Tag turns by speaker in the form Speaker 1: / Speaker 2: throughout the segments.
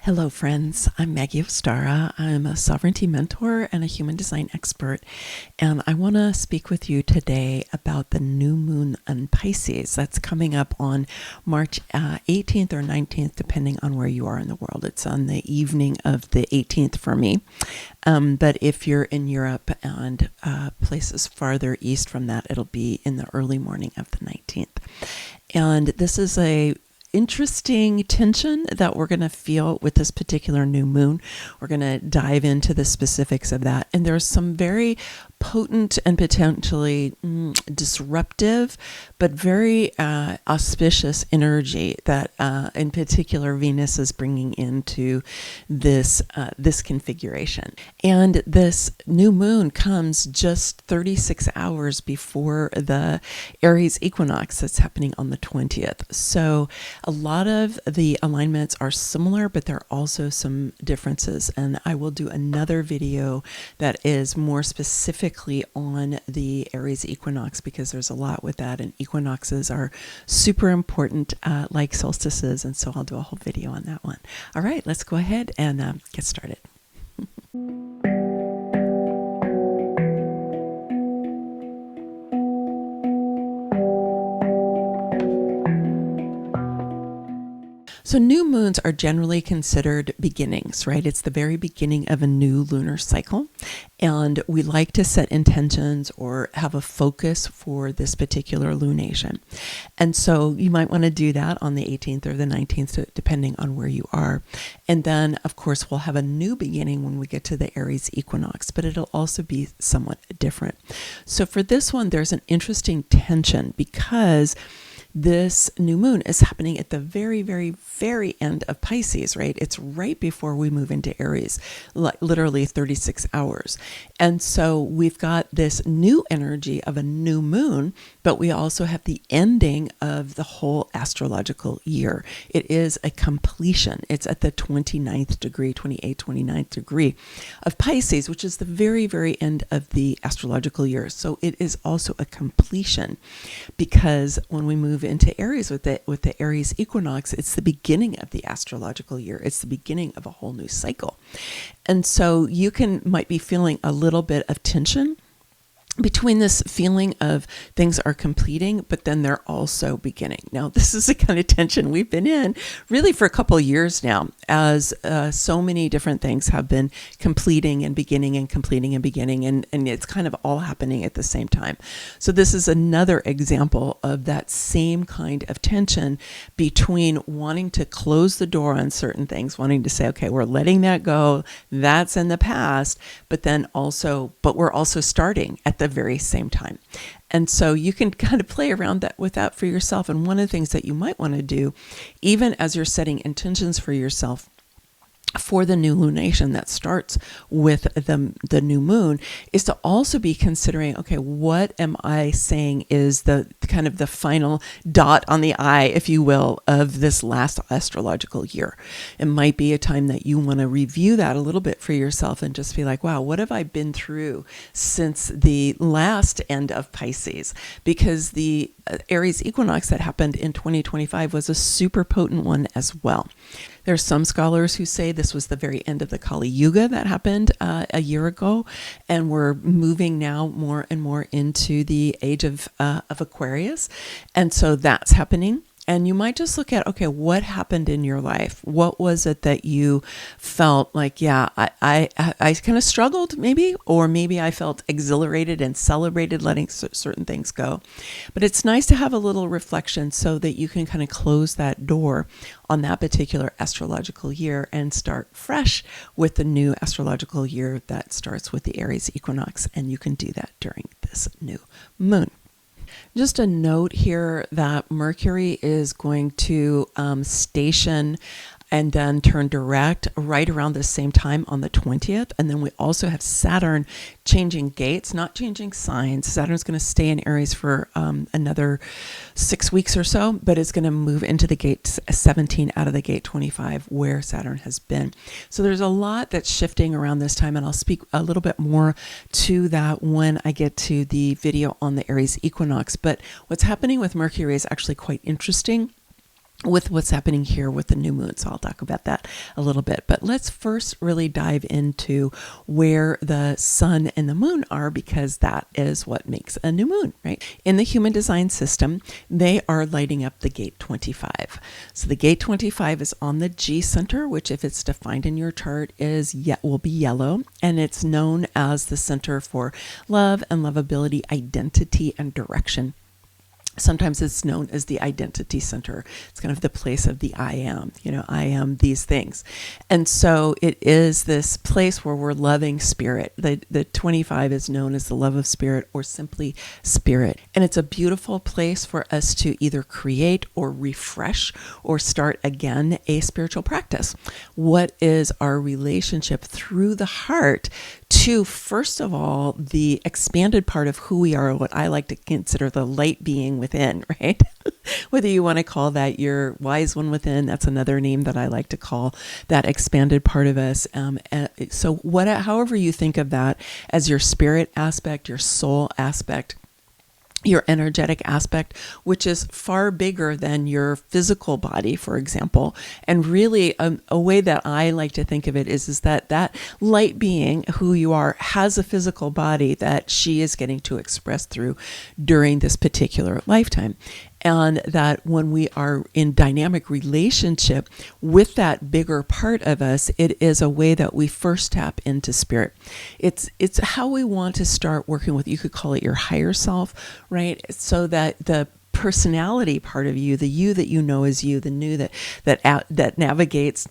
Speaker 1: Hello, friends. I'm Maggie Ostara. I'm a sovereignty mentor and a human design expert. And I want to speak with you today about the new moon in Pisces that's coming up on March 18th or 19th, depending on where you are in the world. It's on the evening of the 18th for me. But if you're in Europe and places farther east from that, it'll be in the early morning of the 19th. And this is a interesting tension that we're going to feel with this particular new moon. We're going to dive into the specifics of that. And there's some very potent and potentially disruptive, but very auspicious energy that in particular Venus is bringing into this configuration. And this new moon comes just 36 hours before the Aries equinox that's happening on the 20th. So a lot of the alignments are similar, but there are also some differences. And I will do another video that is more specifically on the Aries equinox, because there's a lot with that, and equinoxes are super important, like solstices, and so I'll do a whole video on that one. All right, let's go ahead and get started. So new moons are generally considered beginnings, right? It's the very beginning of a new lunar cycle. And we like to set intentions or have a focus for this particular lunation. And so you might want to do that on the 18th or the 19th, depending on where you are. And then, of course, we'll have a new beginning when we get to the Aries equinox, but it'll also be somewhat different. So for this one, there's an interesting tension because this new moon is happening at the very, very, very end of Pisces, right? It's right before we move into Aries, like literally 36 hours. And so we've got this new energy of a new moon, but we also have the ending of the whole astrological year. It is a completion. It's at the 29th degree, 29th degree of Pisces, which is the very, very end of the astrological year. So it is also a completion, because when we move into Aries with the Aries equinox, it's the beginning of the astrological year. It's the beginning of a whole new cycle. And so you might be feeling a little bit of tension between this feeling of things are completing, but then they're also beginning. Now, this is the kind of tension we've been in really for a couple of years now, as so many different things have been completing and beginning and completing and beginning, and it's kind of all happening at the same time. So this is another example of that same kind of tension between wanting to close the door on certain things, wanting to say, okay, we're letting that go, that's in the past, but we're also starting at the very same time. And so you can kind of play around with that for yourself. And one of the things that you might want to do, even as you're setting intentions for yourself for the new lunation that starts with the new moon, is to also be considering, okay, what am I saying is the kind of the final dot on the I, if you will, of this last astrological year. It might be a time that you want to review that a little bit for yourself and just be like, wow, what have I been through since the last end of Pisces? Because the Aries equinox that happened in 2025 was a super potent one as well. There's some scholars who say this was the very end of the Kali Yuga that happened a year ago, and we're moving now more and more into the age of Aquarius, and so that's happening. And you might just look at, okay, what happened in your life? What was it that you felt like, yeah, I kind of struggled maybe, or maybe I felt exhilarated and celebrated letting certain things go. But it's nice to have a little reflection so that you can kind of close that door on that particular astrological year and start fresh with the new astrological year that starts with the Aries equinox. And you can do that during this new moon. Just a note here that Mercury is going to station and then turn direct right around the same time on the 20th. And then we also have Saturn changing gates, not changing signs. Saturn's going to stay in Aries for another 6 weeks or so, but it's going to move into the gate 17 out of the gate 25 where Saturn has been. So there's a lot that's shifting around this time, and I'll speak a little bit more to that when I get to the video on the Aries equinox. But what's happening with Mercury is actually quite interesting. with what's happening here with the new moon. So I'll talk about that a little bit. But let's first really dive into where the sun and the moon are, because that is what makes a new moon, right? In the human design system, they are lighting up the gate 25. So the gate 25 is on the G center, which if it's defined in your chart will be yellow, and it's known as the center for love and lovability, identity, and direction. Sometimes it's known as the identity center. It's kind of the place of the I am, I am these things. And so it is this place where we're loving spirit. The 25 is known as the love of spirit, or simply spirit. And it's a beautiful place for us to either create or refresh or start again a spiritual practice. What is our relationship through the heart to, first of all, the expanded part of who we are, what I like to consider the light being within, right? Whether you want to call that your wise one within, that's another name that I like to call that expanded part of us. So however you think of that as your spirit aspect, your soul aspect, your energetic aspect, which is far bigger than your physical body, for example. And really a way that I like to think of it is that light being, who you are, has a physical body that she is getting to express through during this particular lifetime. And that when we are in dynamic relationship with that bigger part of us, it is a way that we first tap into spirit. It's how we want to start working with, you could call it your higher self, right? So that the personality part of you, the you that you know is you, the new that navigates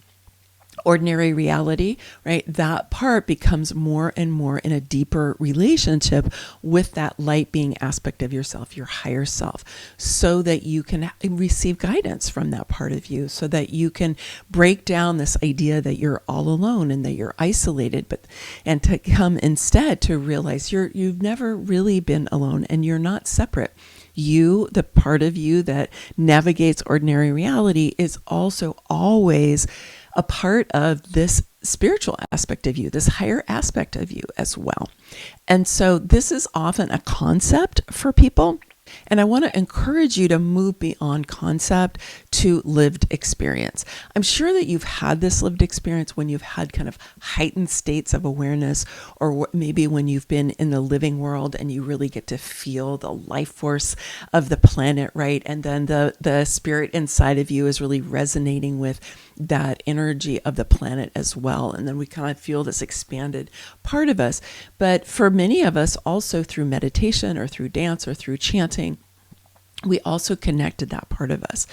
Speaker 1: ordinary reality, right? That part becomes more and more in a deeper relationship with that light being aspect of yourself, your higher self, so that you can receive guidance from that part of you, so that you can break down this idea that you're all alone and that you're isolated, and to come instead to realize you've never really been alone and you're not separate. You, the part of you that navigates ordinary reality, is also always a part of this spiritual aspect of you, this higher aspect of you as well. And so this is often a concept for people. And I want to encourage you to move beyond concept to lived experience. I'm sure that you've had this lived experience when you've had kind of heightened states of awareness, or maybe when you've been in the living world and you really get to feel the life force of the planet, right? And then the spirit inside of you is really resonating with that energy of the planet as well. And then we kind of feel this expanded part of us. But for many of us, also through meditation or through dance or through chanting, we also connected that part of us.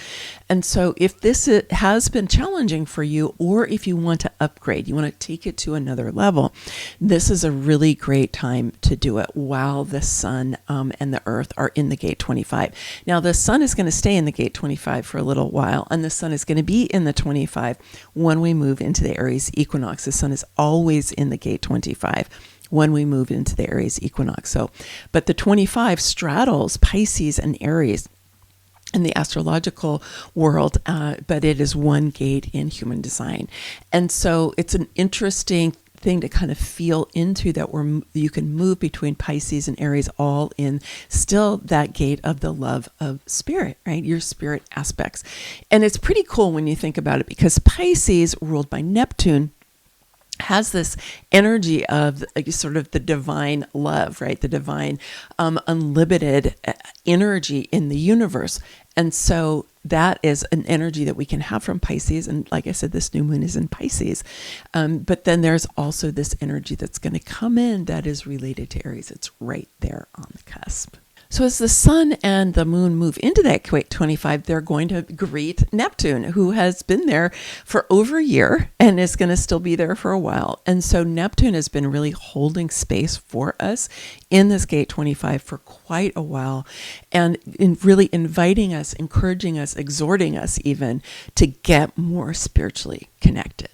Speaker 1: And so if this has been challenging for you, or if you want to upgrade, you want to take it to another level, this is a really great time to do it while the sun and the earth are in the gate 25. Now, the sun is going to stay in the gate 25 for a little while, and the sun is going to be in the 25 when we move into the Aries equinox. The sun is always in the gate 25 when we move into the Aries equinox. But the 25 straddles Pisces and Aries in the astrological world, but it is one gate in human design. And so it's an interesting thing to kind of feel into, that you can move between Pisces and Aries, all in still that gate of the love of spirit, right? Your spirit aspects. And it's pretty cool when you think about it, because Pisces, ruled by Neptune, has this energy of sort of the divine love, right? The divine unlimited energy in the universe. And so that is an energy that we can have from Pisces. And like I said, this new moon is in Pisces. But then there's also this energy that's going to come in that is related to Aries. It's right there on the cusp. So as the sun and the moon move into that gate 25, they're going to greet Neptune, who has been there for over a year and is going to still be there for a while. And so Neptune has been really holding space for us in this gate 25 for quite a while, and really inviting us, encouraging us, exhorting us even to get more spiritually connected.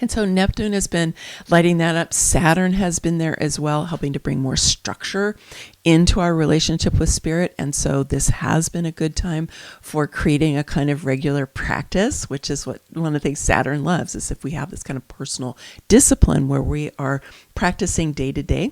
Speaker 1: And so Neptune has been lighting that up. Saturn has been there as well, helping to bring more structure into our relationship with spirit. And so this has been a good time for creating a kind of regular practice, which is what one of the things Saturn loves, is if we have this kind of personal discipline where we are practicing day to day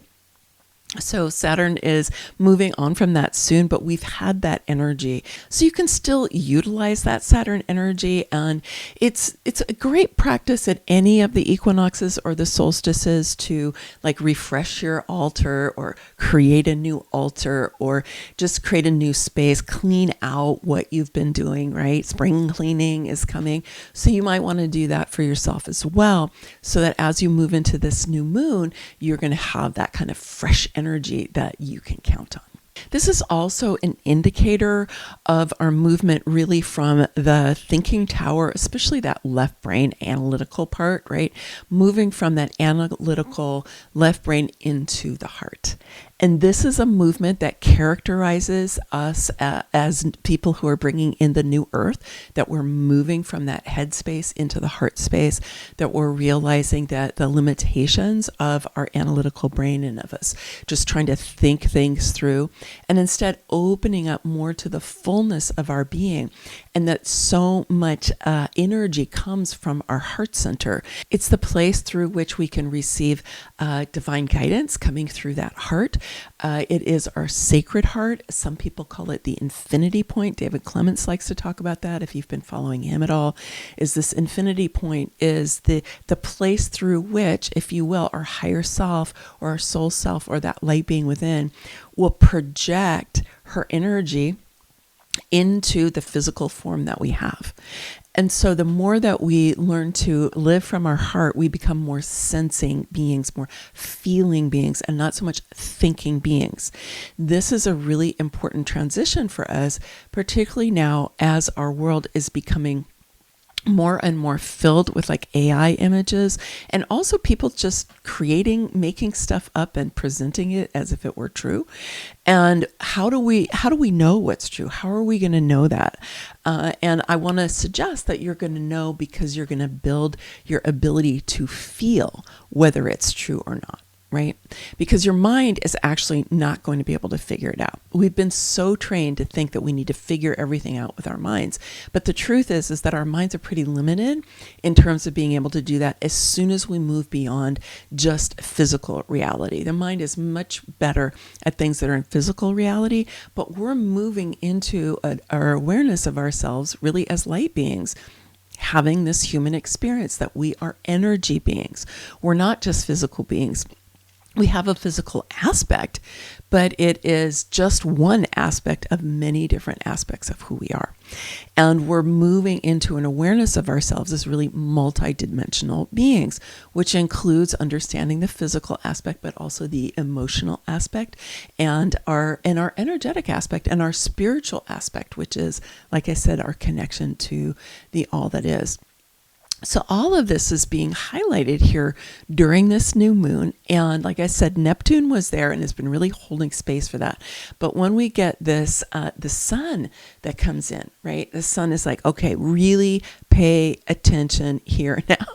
Speaker 1: So Saturn is moving on from that soon, but we've had that energy. So you can still utilize that Saturn energy, and it's a great practice at any of the equinoxes or the solstices to like refresh your altar or create a new altar or just create a new space, clean out what you've been doing, right? Spring cleaning is coming. So you might want to do that for yourself as well, so that as you move into this new moon, you're going to have that kind of fresh energy that you can count on. This is also an indicator of our movement really from the thinking tower, especially that left brain analytical part, right? Moving from that analytical left brain into the heart. And this is a movement that characterizes us as people who are bringing in the new earth, that we're moving from that head space into the heart space, that we're realizing that the limitations of our analytical brain and of us just trying to think things through, and instead opening up more to the fullness of our being, and that so much energy comes from our heart center. It's the place through which we can receive divine guidance coming through that heart. It is our sacred heart. Some people call it the infinity point. David Clements likes to talk about that, if you've been following him at all. Is this infinity point is the place through which, if you will, our higher self or our soul self or that light being within will project her energy into the physical form that we have. And so the more that we learn to live from our heart, we become more sensing beings, more feeling beings, and not so much thinking beings. This is a really important transition for us, particularly now as our world is becoming more and more filled with like AI images, and also people just making stuff up and presenting it as if it were true. And how do we know what's true? How are we going to know that? And I want to suggest that you're going to know because you're going to build your ability to feel whether it's true or not. Right? Because your mind is actually not going to be able to figure it out. We've been so trained to think that we need to figure everything out with our minds. But the truth is that our minds are pretty limited in terms of being able to do that as soon as we move beyond just physical reality. The mind is much better at things that are in physical reality, but we're moving into our awareness of ourselves really as light beings, having this human experience that we are energy beings. We're not just physical beings. We have a physical aspect, but it is just one aspect of many different aspects of who we are. And we're moving into an awareness of ourselves as really multidimensional beings, which includes understanding the physical aspect, but also the emotional aspect and our energetic aspect and our spiritual aspect, which is, like I said, our connection to the all that is. So all of this is being highlighted here during this new moon. And like I said, Neptune was there and has been really holding space for that. But when we get this, the sun that comes in, right? The sun is like, okay, really pay attention here now.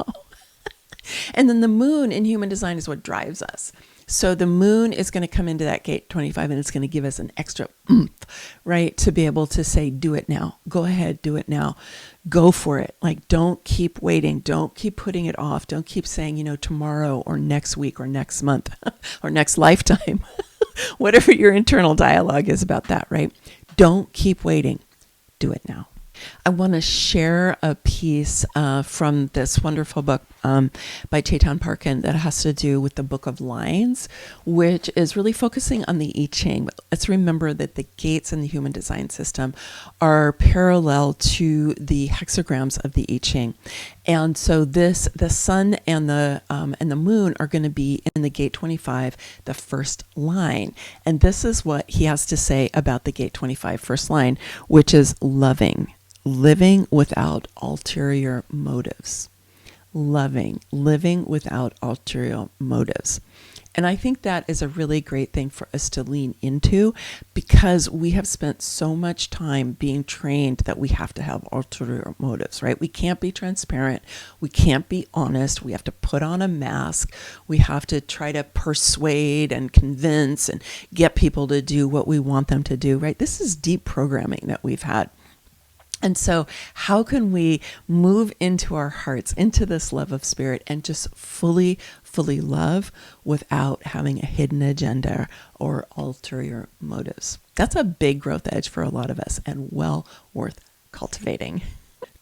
Speaker 1: And then the moon in human design is what drives us. So the moon is going to come into that gate 25 and it's going to give us an extra oomph, right? To be able to say, do it now. Go ahead, do it now. Go for it. Like, don't keep waiting. Don't keep putting it off. Don't keep saying, tomorrow or next week or next month or next lifetime. Whatever your internal dialogue is about that, right? Don't keep waiting. Do it now. I want to share a piece from this wonderful book by Chetan Parkin that has to do with the Book of Lines, which is really focusing on the I Ching. But let's remember that the gates in the human design system are parallel to the hexagrams of the I Ching. And so the sun and the moon are going to be in the gate 25, the first line. And this is what he has to say about the gate 25 first line, which is loving. Living without ulterior motives. Living without ulterior motives. And I think that is a really great thing for us to lean into, because we have spent so much time being trained that we have to have ulterior motives, right? We can't be transparent. We can't be honest. We have to put on a mask. We have to try to persuade and convince and get people to do what we want them to do, right? This is deep programming that we've had. And so, how can we move into our hearts, into this love of spirit, and just fully, fully love without having a hidden agenda or ulterior motives? That's a big growth edge for a lot of us and well worth cultivating.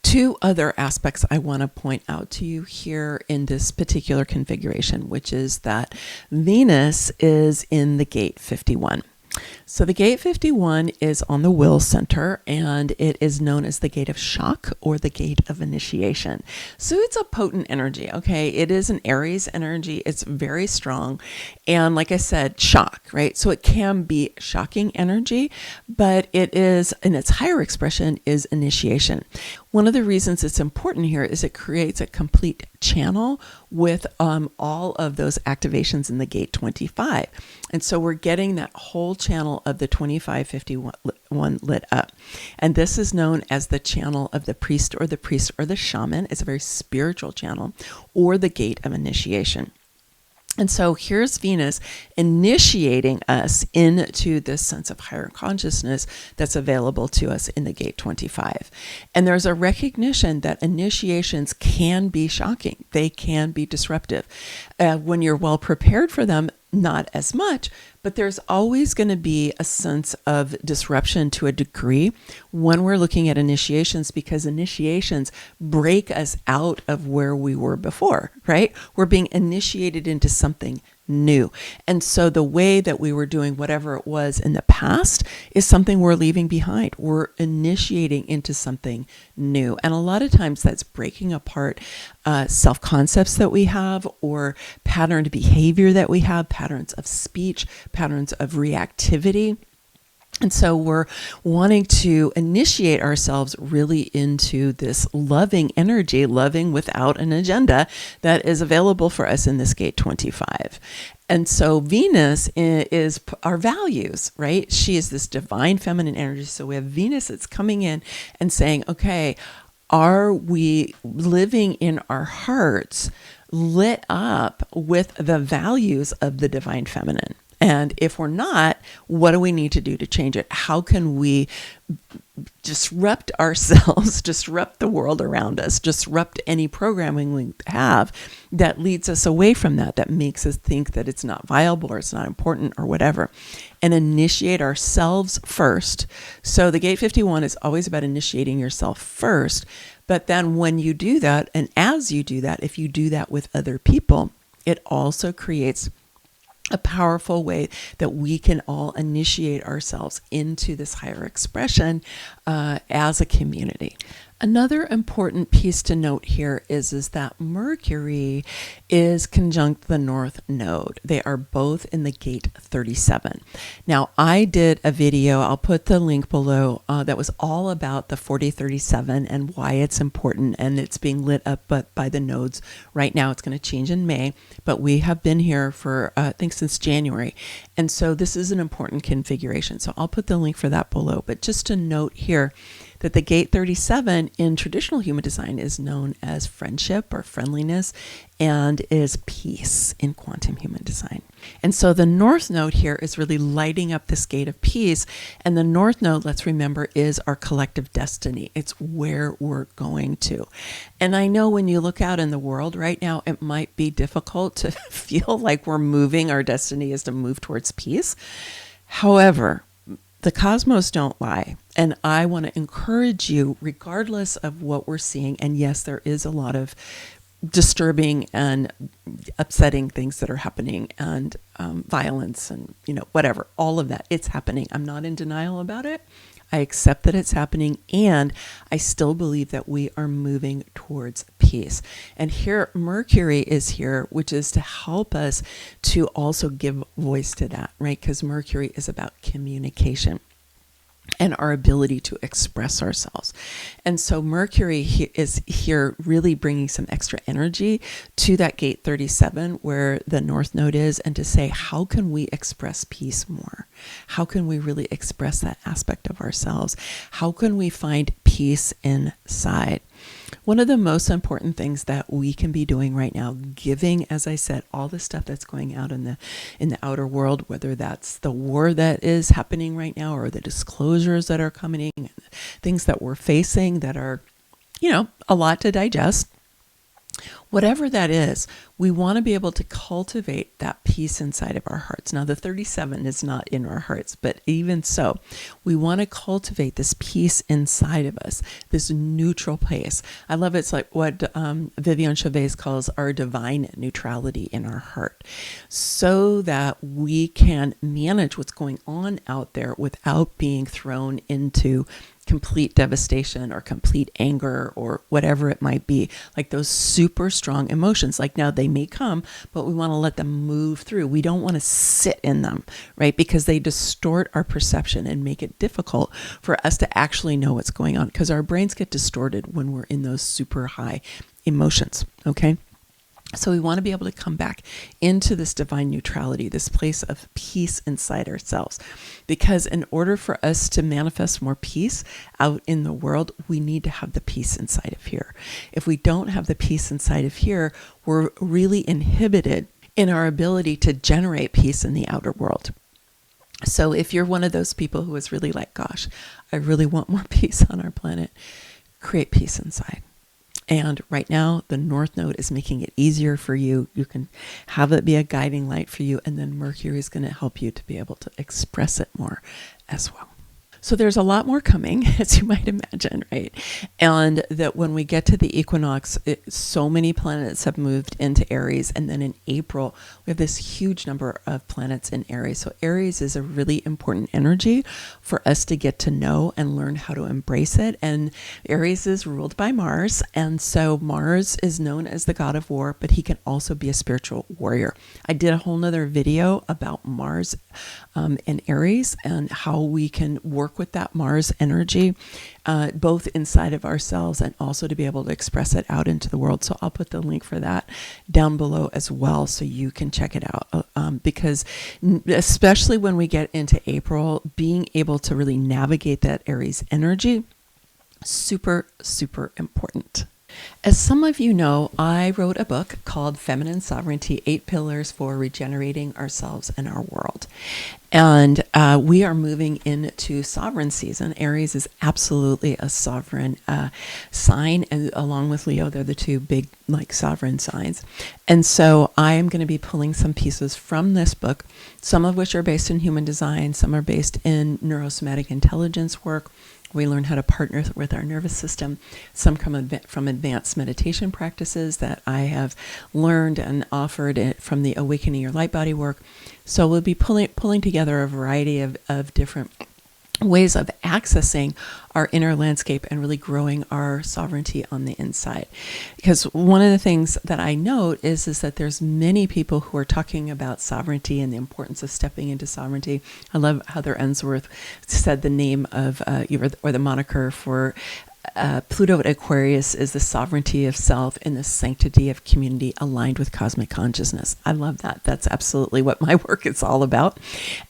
Speaker 1: Two other aspects I want to point out to you here in this particular configuration, which is that Venus is in the gate 51. So the gate 51 is on the will center, and it is known as the gate of shock or the gate of initiation. So it's a potent energy, okay? It is an Aries energy. It's very strong. And like I said, shock, right? So it can be shocking energy, but it is, in its higher expression, is initiation. One of the reasons it's important here is it creates a complete channel with all of those activations in the gate 25. And so we're getting that whole channel of the 2551 lit up. And this is known as the channel of the priest or the shaman. It's a very spiritual channel, or the gate of initiation. And so here's Venus initiating us into this sense of higher consciousness that's available to us in the gate 25. And there's a recognition that initiations can be shocking. They can be disruptive. When you're well prepared for them, not as much, but there's always going to be a sense of disruption to a degree when we're looking at initiations, because initiations break us out of where we were before, right? We're being initiated into something new. And so the way that we were doing whatever it was in the past is something we're leaving behind. We're initiating into something new. And a lot of times that's breaking apart self-concepts that we have, or patterned behavior that we have, patterns of speech, patterns of reactivity. And so we're wanting to initiate ourselves really into this loving energy, loving without an agenda, that is available for us in this gate 25. And so Venus is our values, right? She is this divine feminine energy. So we have Venus that's coming in and saying, okay, are we living in our hearts lit up with the values of the divine feminine? And if we're not, what do we need to do to change it? How can we disrupt ourselves, disrupt the world around us, disrupt any programming we have that leads us away from that makes us think that it's not viable or it's not important or whatever, and initiate ourselves first. So the gate 51 is always about initiating yourself first. But then when you do that, and as you do that, if you do that with other people, it also creates a powerful way that we can all initiate ourselves into this higher expression as a community. Another important piece to note here is that Mercury is conjunct the North Node. They are both in the gate 37. Now, I did a video, I'll put the link below, that was all about the 4037 and why it's important, and it's being lit up by the nodes right now. It's going to change in May, but we have been here for, I think, since January. And so this is an important configuration. So I'll put the link for that below. But just to note here, that the gate 37 in traditional human design is known as friendship or friendliness, and is peace in quantum human design. And so the North Node here is really lighting up this gate of peace. And the North Node, let's remember, is our collective destiny. It's where we're going to. And I know when you look out in the world right now, it might be difficult to feel like we're moving, our destiny is to move towards peace. However, the cosmos don't lie. And I want to encourage you, regardless of what we're seeing, and yes, there is a lot of disturbing and upsetting things that are happening, and violence and, whatever, all of that, it's happening. I'm not in denial about it. I accept that it's happening, and I still believe that we are moving towards peace. And here, Mercury is here, which is to help us to also give voice to that, right? Because Mercury is about communication and our ability to express ourselves. And so Mercury is here really bringing some extra energy to that gate 37 where the North Node is, and to say, how can we express peace more? How can we really express that aspect of ourselves? How can we find peace inside? One of the most important things that we can be doing right now, giving, as I said, all the stuff that's going out in the outer world, whether that's the war that is happening right now, or the disclosures that are coming, things that we're facing that are, a lot to digest. Whatever that is, we want to be able to cultivate that peace inside of our hearts. Now, the 37 is not in our hearts, but even so, we want to cultivate this peace inside of us, this neutral place. I love it's like what Vivian Chavez calls our divine neutrality in our heart, so that we can manage what's going on out there without being thrown into complete devastation or complete anger or whatever it might be, like those super strong emotions. Like, now they may come, but we want to let them move through. We don't want to sit in them, right? Because they distort our perception and make it difficult for us to actually know what's going on, because our brains get distorted when we're in those super high emotions, okay? So we want to be able to come back into this divine neutrality, this place of peace inside ourselves. Because in order for us to manifest more peace out in the world, we need to have the peace inside of here. If we don't have the peace inside of here, we're really inhibited in our ability to generate peace in the outer world. So if you're one of those people who is really like, gosh, I really want more peace on our planet, create peace inside. And right now, the North Node is making it easier for you. You can have it be a guiding light for you. And then Mercury is going to help you to be able to express it more as well. So there's a lot more coming, as you might imagine, right? And that when we get to the equinox, so many planets have moved into Aries. And then in April, we have this huge number of planets in Aries. So Aries is a really important energy for us to get to know and learn how to embrace it. And Aries is ruled by Mars. And so Mars is known as the god of war, but he can also be a spiritual warrior. I did a whole nother video about Mars in Aries and how we can work with that Mars energy, both inside of ourselves and also to be able to express it out into the world. So I'll put the link for that down below as well, so you can check it out. Because especially when we get into April, being able to really navigate that Aries energy, super, super important. As some of you know, I wrote a book called Feminine Sovereignty, 8 Pillars for Regenerating Ourselves and Our World. And we are moving into sovereign season. Aries is absolutely a sovereign sign, and along with Leo, they're the two big sovereign signs. And so I am going to be pulling some pieces from this book, some of which are based in human design, some are based in neurosomatic intelligence work. We learn how to partner with our nervous system. Some come from advanced meditation practices that I have learned and offered it from the Awakening Your Light Body work. So we'll be pulling together a variety of different ways of accessing our inner landscape and really growing our sovereignty on the inside. Because one of the things that I note is that there's many people who are talking about sovereignty and the importance of stepping into sovereignty. I love Heather Ensworth said the name of, or the moniker for Pluto at Aquarius is the sovereignty of self and the sanctity of community aligned with cosmic consciousness. I love that. That's absolutely what my work is all about.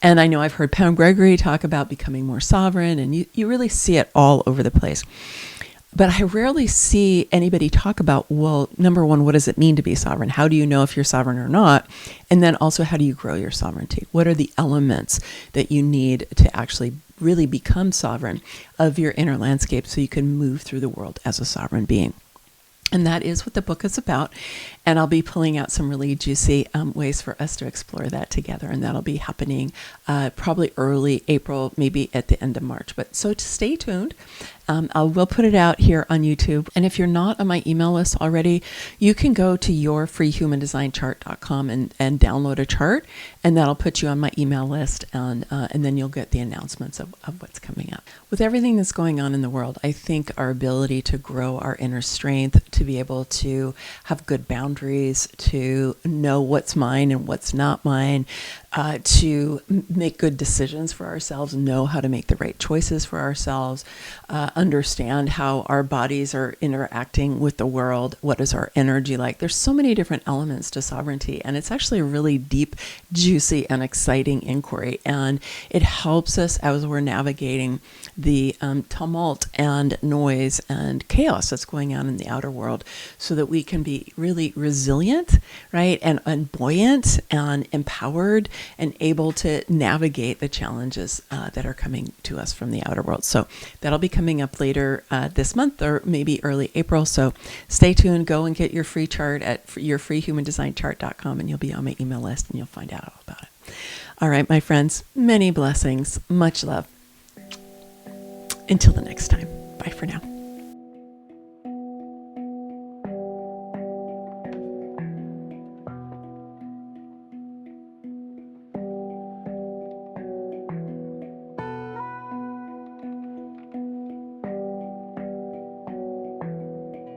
Speaker 1: And I know I've heard Pam Gregory talk about becoming more sovereign, and you really see it all over the place. But I rarely see anybody talk about, well, number one, what does it mean to be sovereign? How do you know if you're sovereign or not? And then also, how do you grow your sovereignty? What are the elements that you need to actually really become sovereign of your inner landscape so you can move through the world as a sovereign being? And that is what the book is about. And I'll be pulling out some really juicy ways for us to explore that together. And that'll be happening probably early April, maybe at the end of March. But so to stay tuned. I will put it out here on YouTube. And if you're not on my email list already, you can go to yourfreehumandesignchart.com and download a chart. And that'll put you on my email list. And then you'll get the announcements of what's coming up. With everything that's going on in the world, I think our ability to grow our inner strength, to be able to have good boundaries, to know what's mine and what's not mine, to make good decisions for ourselves, know how to make the right choices for ourselves, understand how our bodies are interacting with the world, what is our energy like. There's so many different elements to sovereignty, and it's actually a really deep, juicy, and exciting inquiry. And it helps us as we're navigating the tumult and noise and chaos that's going on in the outer world, so that we can be really, resilient, right? And buoyant and empowered and able to navigate the challenges that are coming to us from the outer world. So that'll be coming up later this month or maybe early April. So stay tuned. Go and get your free chart at yourfreehumandesignchart.com, and you'll be on my email list and you'll find out all about it. All right, my friends, many blessings, much love. Until the next time, bye for now.